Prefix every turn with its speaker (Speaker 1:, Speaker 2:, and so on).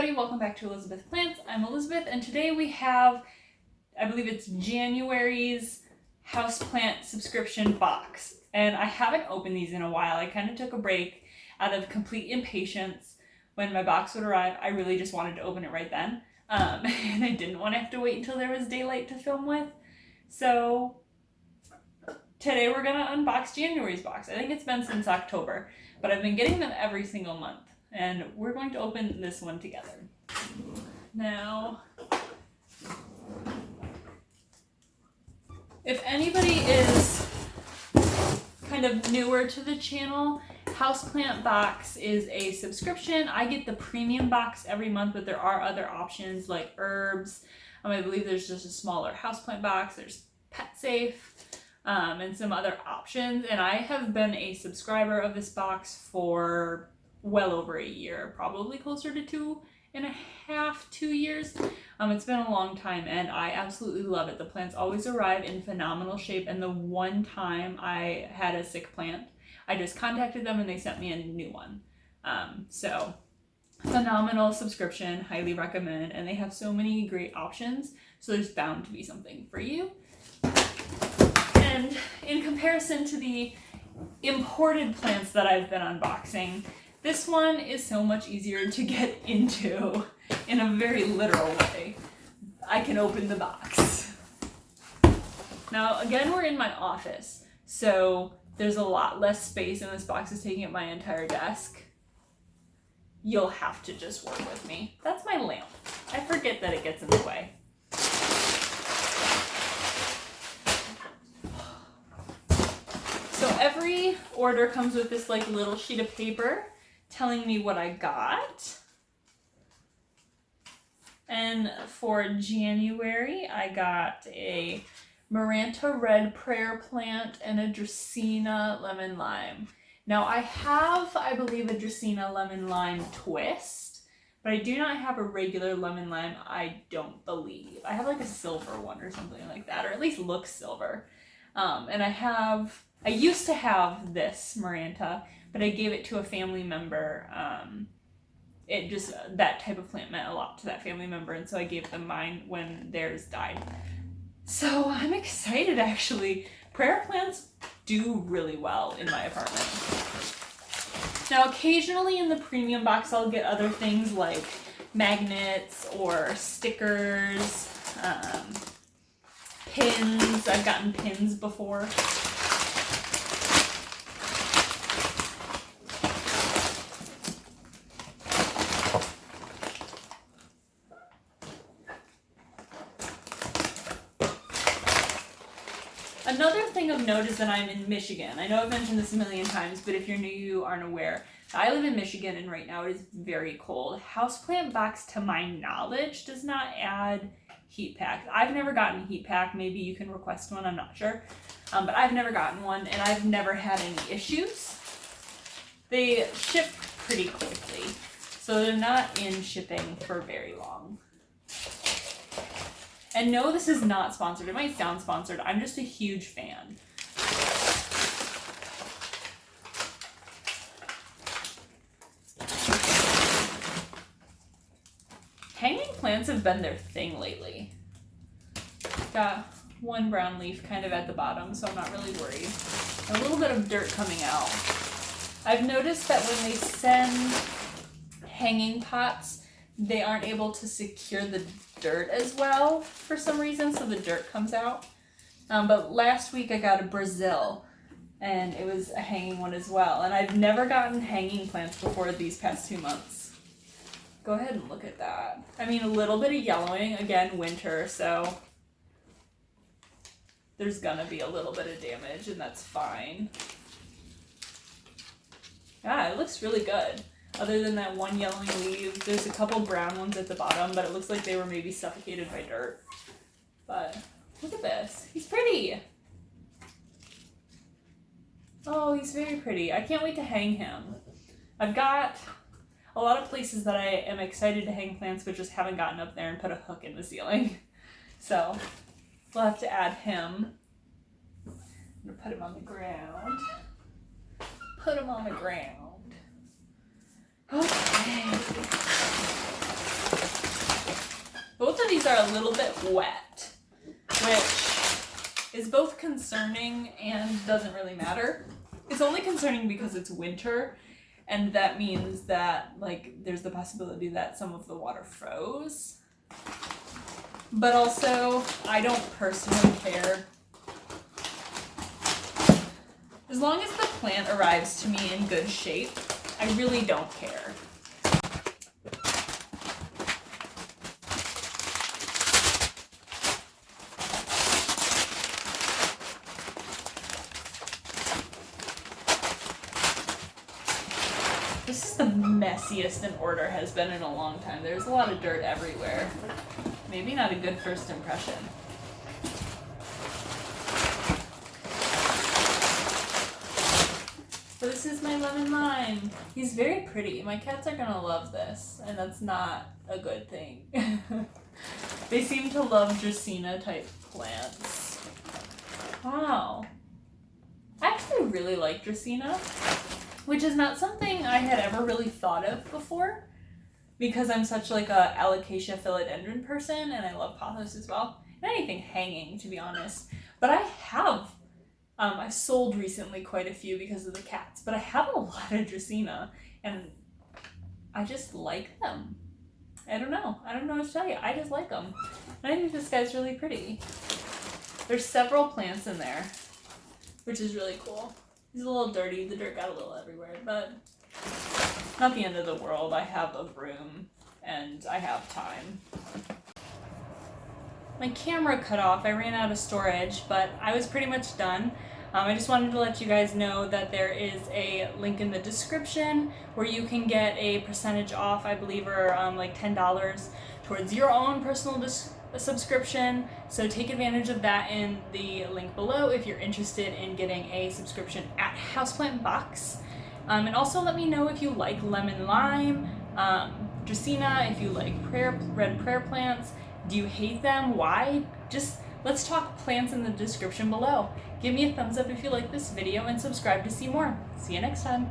Speaker 1: everybody, welcome back to Elizabeth Plants. I'm Elizabeth, and today we have, I believe it's January's houseplant subscription box. And I haven't opened these in a while. I kind of took a break out of complete impatience. When my box would arrive, I really just wanted to open it right then. And I didn't want to have to wait until there was daylight to film with. So today we're going to unbox January's box. I think it's been since October, but I've been getting them every single month. And we're going to open this one together. Now, if anybody is kind of newer to the channel, Houseplant Box is a subscription. I get the premium box every month, but there are other options like herbs. I believe there's just a smaller houseplant box. There's Pet Safe, and some other options. And I have been a subscriber of this box for well over a year, probably closer to 2 years. It's been a long time and I absolutely love it. The plants always arrive in phenomenal shape, and the one time I had a sick plant, I just contacted them and they sent me a new one. So phenomenal subscription, highly recommend, and they have so many great options, so there's bound to be something for you. And in comparison to the imported plants that I've been unboxing, this one is so much easier to get into in a very literal way. I can open the box. Now, again, we're in my office, so there's a lot less space, and this box is taking up my entire desk. You'll have to just work with me. That's my lamp. I forget that it gets in the way. So every order comes with this like little sheet of paper telling me what I got. And for January, I got a Maranta Red Prayer Plant and a Dracaena Lemon Lime. Now I have, I believe, a Dracaena Lemon Lime twist, but I do not have a regular lemon lime, I don't believe. I have like a silver one or something like that, or at least looks silver. And I used to have this Maranta, but I gave it to a family member. That type of plant meant a lot to that family member, and so I gave them mine when theirs died. So I'm excited, actually. Prayer plants do really well in my apartment. Now, occasionally in the premium box, I'll get other things like magnets or stickers, pins. I've gotten pins before. Another thing of note is that I'm in Michigan. I know I've mentioned this a million times, but if you're new, you aren't aware. I live in Michigan, and right now it is very cold. Houseplant Box, to my knowledge, does not add heat packs. I've never gotten a heat pack. Maybe you can request one, I'm not sure. But I've never gotten one, and I've never had any issues. They ship pretty quickly, so they're not in shipping for very long. And no, this is not sponsored. It might sound sponsored. I'm just a huge fan. Hanging plants have been their thing lately. Got one brown leaf kind of at the bottom, so I'm not really worried. A little bit of dirt coming out. I've noticed that when they send hanging pots, they aren't able to secure the dirt as well for some reason, so the dirt comes out. But last week I got a Brazil, and it was a hanging one as well. And I've never gotten hanging plants before these past 2 months. Go ahead and look at that. I mean, a little bit of yellowing, again, winter, so there's gonna be a little bit of damage, and that's fine. Yeah, it looks really good. Other than that one yellowing leaf, there's a couple brown ones at the bottom, but it looks like they were maybe suffocated by dirt. But look at this. He's pretty. Oh, he's very pretty. I can't wait to hang him. I've got a lot of places that I am excited to hang plants, but just haven't gotten up there and put a hook in the ceiling. So we'll have to add him. I'm going to put him on the ground. Put him on the ground. Okay. Both of these are a little bit wet, which is both concerning and doesn't really matter. It's only concerning because it's winter, and that means that like there's the possibility that some of the water froze. But also, I don't personally care. As long as the plant arrives to me in good shape, I really don't care. This is the messiest an order has been in a long time. There's a lot of dirt everywhere. Maybe not a good first impression. So this is my lemon lime. He's very pretty. My cats are gonna love this, and that's not a good thing. They seem to love Dracaena type plants. Wow. I actually really like Dracaena, which is not something I had ever really thought of before, because I'm such like a alocasia philodendron person, and I love pothos as well, and anything hanging, to be honest. But I have, I've sold recently quite a few because of the cats, but I have a lot of Dracaena, and I just like them. I don't know what to tell you. I just like them. And I think this guy's really pretty. There's several plants in there, which is really cool. He's a little dirty. The dirt got a little everywhere, but not the end of the world. I have a broom and I have time. My camera cut off. I ran out of storage, but I was pretty much done. I just wanted to let you guys know that there is a link in the description where you can get a percentage off, I believe, or like $10 towards your own personal subscription. So take advantage of that in the link below if you're interested in getting a subscription at Houseplant Box. And also let me know if you like lemon lime, Dracaena, if you like red prayer plants. Do you hate them? Why? Just let's talk plants in the description below. Give me a thumbs up if you like this video and subscribe to see more. See you next time.